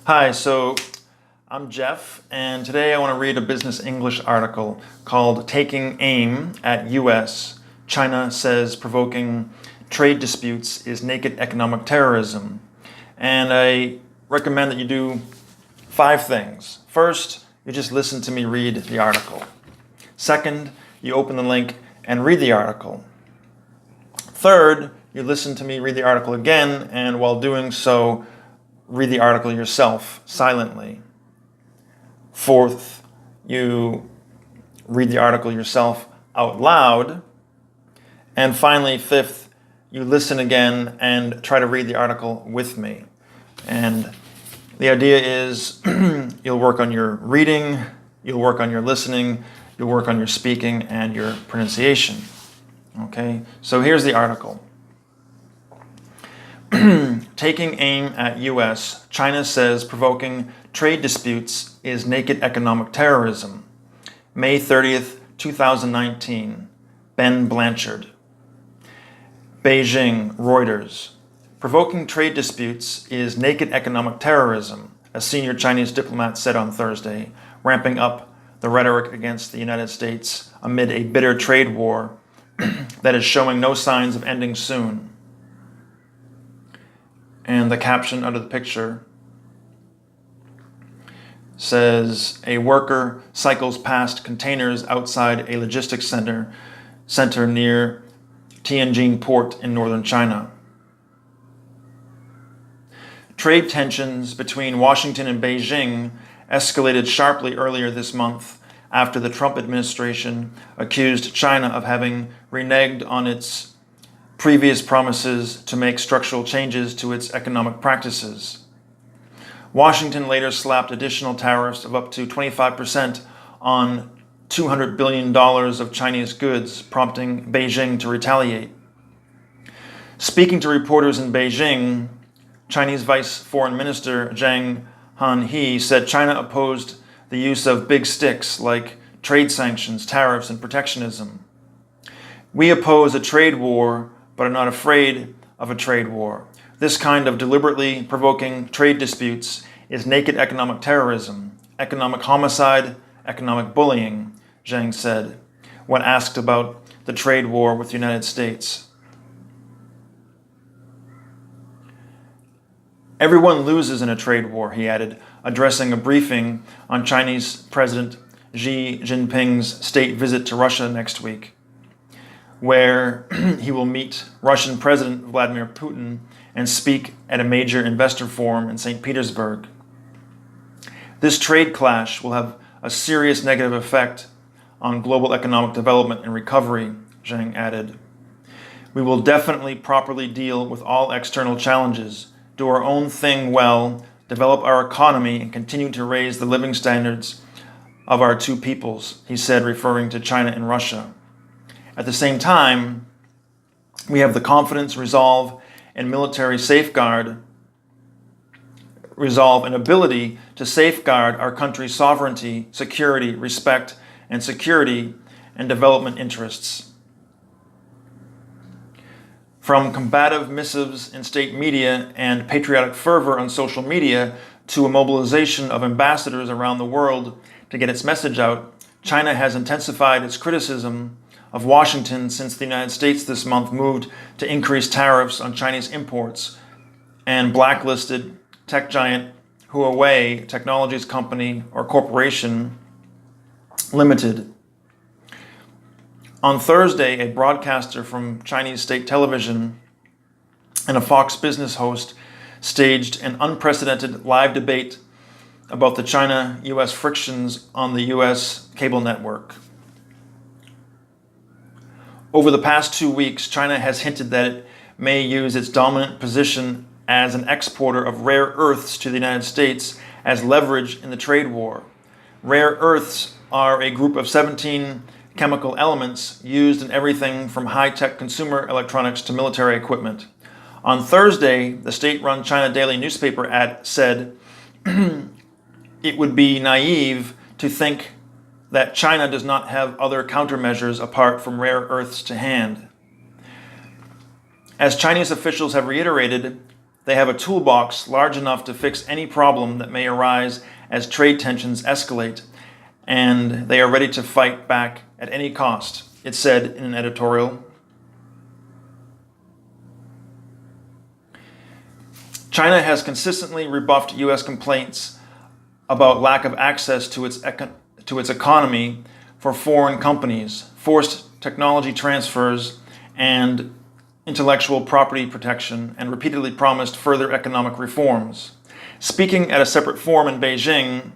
Hi, so I'm Jeff, and today I want to read a Business English article called Taking Aim at U.S. China Says Provoking Trade Disputes is Naked Economic Terrorism. And I recommend that you do 5 things. First, you just listen to me read the article. Second, you open the link and read the article. Third, you listen to me read the article again, and while doing so, read the article yourself silently. Fourth, you read the article yourself out loud. And finally, fifth, you listen again and try to read the article with me. And the idea is you'll work on your reading, you'll work on your listening, you'll work on your speaking and your pronunciation. Okay, so here's the article. Taking aim at U.S., China says provoking trade disputes is naked economic terrorism. May 30th, 2019. Ben Blanchard. Beijing, Reuters. Provoking trade disputes is naked economic terrorism, a senior Chinese diplomat said on Thursday, ramping up the rhetoric against the United States amid a bitter trade war that is showing no signs of ending soon. And the caption under the picture says, a worker cycles past containers outside a logistics center near Tianjin port in northern China. Trade tensions between Washington and Beijing escalated sharply earlier this month after the Trump administration accused China of having reneged on its previous promises to make structural changes to its economic practices. Washington later slapped additional tariffs of up to 25% on $200 billion of Chinese goods, prompting Beijing to retaliate. Speaking to reporters in Beijing, Chinese Vice Foreign Minister Zhang Hanhe said China opposed the use of big sticks like trade sanctions, tariffs, and protectionism. We oppose a trade war, but are not afraid of a trade war. This kind of deliberately provoking trade disputes is naked economic terrorism, economic homicide, economic bullying, Zhang said, when asked about the trade war with the United States. Everyone loses in a trade war, he added, addressing a briefing on Chinese President Xi Jinping's state visit to Russia next week, where he will meet Russian President Vladimir Putin and speak at a major investor forum in St. Petersburg. This trade clash will have a serious negative effect on global economic development and recovery, Zhang added. We will definitely properly deal with all external challenges, do our own thing well, develop our economy, and continue to raise the living standards of our two peoples, he said, referring to China and Russia. At the same time, we have the confidence, resolve, and ability to safeguard our country's sovereignty, security, respect, and security and development interests. From combative missives in state media and patriotic fervor on social media to a mobilization of ambassadors around the world to get its message out, China has intensified its criticism of Washington since the United States this month moved to increase tariffs on Chinese imports and blacklisted tech giant Huawei Technologies Company or Corporation Limited. On Thursday, a broadcaster from Chinese state television and a Fox Business host staged an unprecedented live debate about the China-US frictions on the US cable network. Over the past 2 weeks, China has hinted that it may use its dominant position as an exporter of rare earths to the United States as leverage in the trade war. Rare earths are a group of 17 chemical elements used in everything from high-tech consumer electronics to military equipment. On Thursday, the state-run China Daily newspaper said it would be naive to think that China does not have other countermeasures apart from rare earths to hand. As Chinese officials have reiterated, They have a toolbox large enough to fix any problem that may arise as trade tensions escalate, and they are ready to fight back at any cost, it said in an editorial. China has consistently rebuffed U.S. complaints about lack of access to its economy for foreign companies, forced technology transfers, and intellectual property protection, and repeatedly promised further economic reforms. Speaking at a separate forum in Beijing,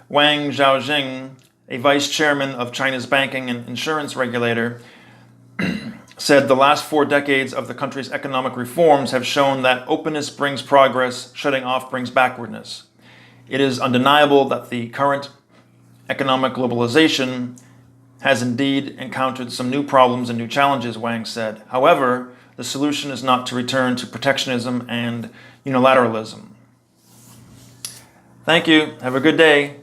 Wang Zhaojing, a vice chairman of China's banking and insurance regulator, said the last 4 decades of the country's economic reforms have shown that openness brings progress, shutting off brings backwardness. It is undeniable that the current economic globalization has indeed encountered some new problems and new challenges, Wang said. However, the solution is not to return to protectionism and unilateralism. Thank you. Have a good day.